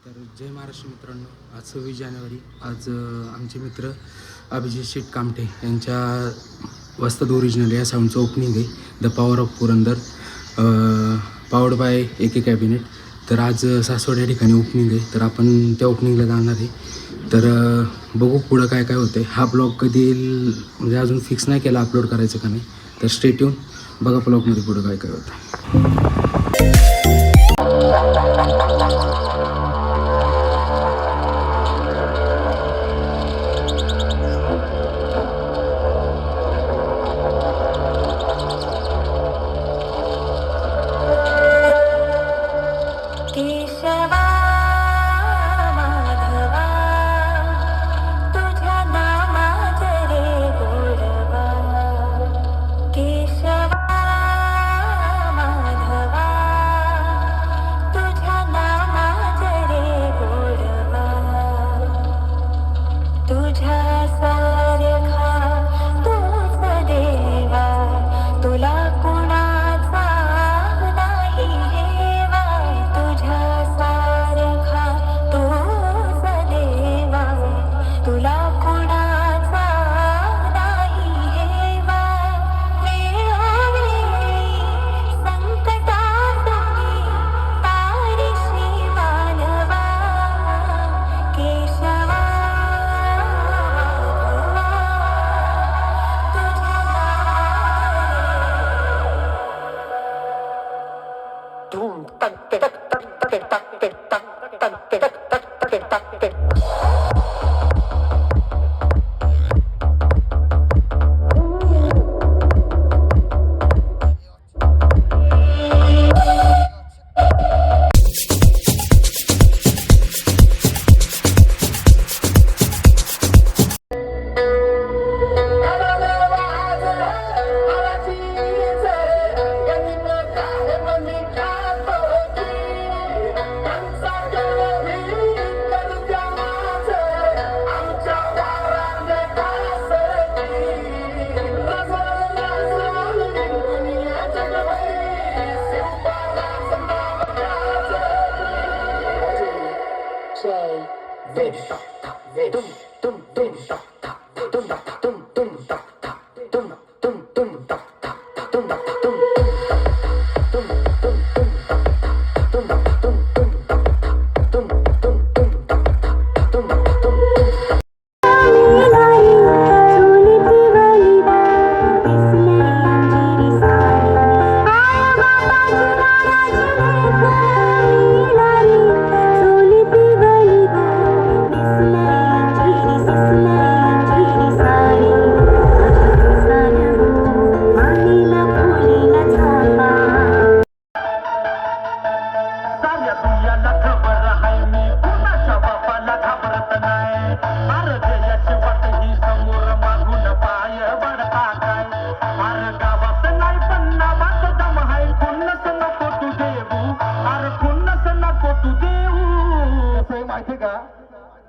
तर जय महाराष्ट्र मित्रांनो, आज 26 जानेवारी. आज आमचे मित्र अभिजित शेठ कामटे यांच्या वस्ताद ओरिजिनल या साऊंडचं ओपनिंग आहे. The power of Purandar, powered by AK cabinet. तर आज सासवड या ठिकाणी ओपनिंग आहे. तर आपण त्या ओपनिंगला जाणार आहे. तर बघू पुढं काय काय होतं आहे. हा ब्लॉग कधी येईल म्हणजे अजून फिक्स नाही केला अपलोड करायचं का नाही. तर स्टेट येऊन बघा ब्लॉगमध्ये पुढं काय काय होतं आहे.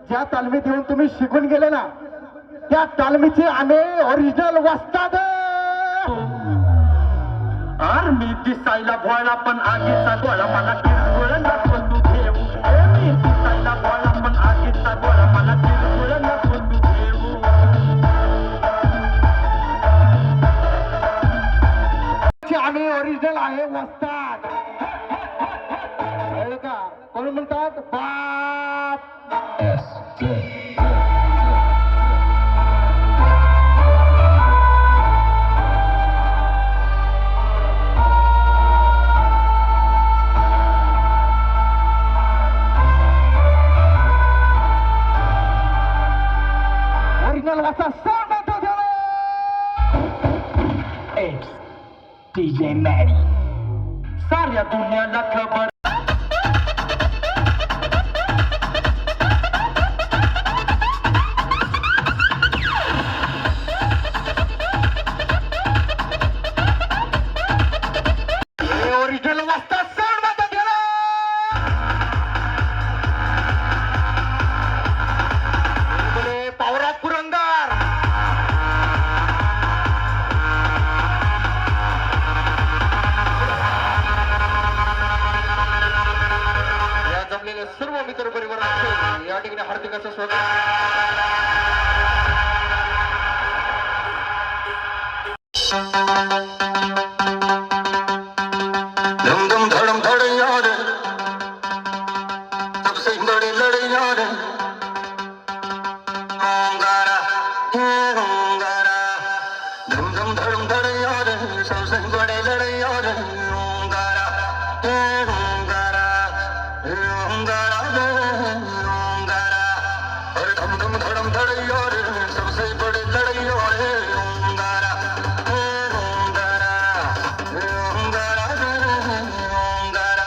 ज्या तालमीत येऊन तुम्ही शिकून गेले ना, त्या तालमीचे आम्ही ओरिजिनल वस्ताद. मी दिसायला भोळा पण आगीचा गोळा, मला किरकोळ नको तू घेऊ. मी दिसायला भोळा पण आगीचा गोळा, मला किरकोळ नको तू घेऊ. आम्ही ओरिजिनल आहे वस्ताद. कळलं का? कोण म्हणतात बाप. ओरिजिनल वस्ताद साऊंड होतो त्याला. DJ Maddie, साऱ्या दुनियाला खबर. ओरिजिनल वस्ताद साऊंड होतो त्याला. Power of Purandar. मित्र परिवारांचे या ठिकाणी हार्दिक असं स्वागत. धम धम धड़म धड़ यार सबसे बड़े लड़े यार होंगारा होंगारा धम धम धड़म धड़ यार सबसे बड़े लड़े यार होंगारा होंगारा होंगारा होंगारा और धम धम धड़म धड़ यार सबसे बड़े लड़े यार होंगारा होंगारा होंगारा होंगारा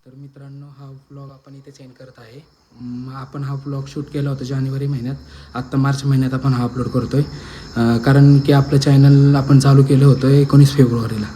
तर मित्रांनो हा व्लॉग आपण इथे सेंड करत आहे. आपण हा व्लॉग शूट केला होता जानेवारी महिन्यात. आत्ता मार्च महिन्यात आपण हा अपलोड करतो आहे, कारण की आपलं चॅनल आपण चालू केलं होतं 19 फेब्रुवारीला.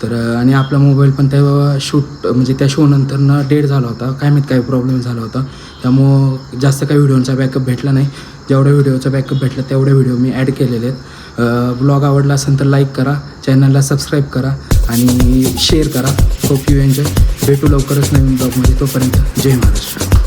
तर आणि आपला मोबाईल पण तेव्हा शूट म्हणजे त्या शोनंतरनं डेड झाला होता. काय माहीत काय प्रॉब्लेम झाला होता, त्यामुळं जास्त काही व्हिडिओचा बॅकअप भेटला नाही. जेवढ्या व्हिडिओचा बॅकअप भेटला तेवढे व्हिडिओ मी ॲड केलेले आहेत. व्लॉग आवडला असेल तर लाईक करा, चॅनलला सबस्क्राईब करा आणि शेअर करा. Hope you enjoy. भेटू लवकरच नवीन ब्लॉगमध्ये. तोपर्यंत जय महाराष्ट्र.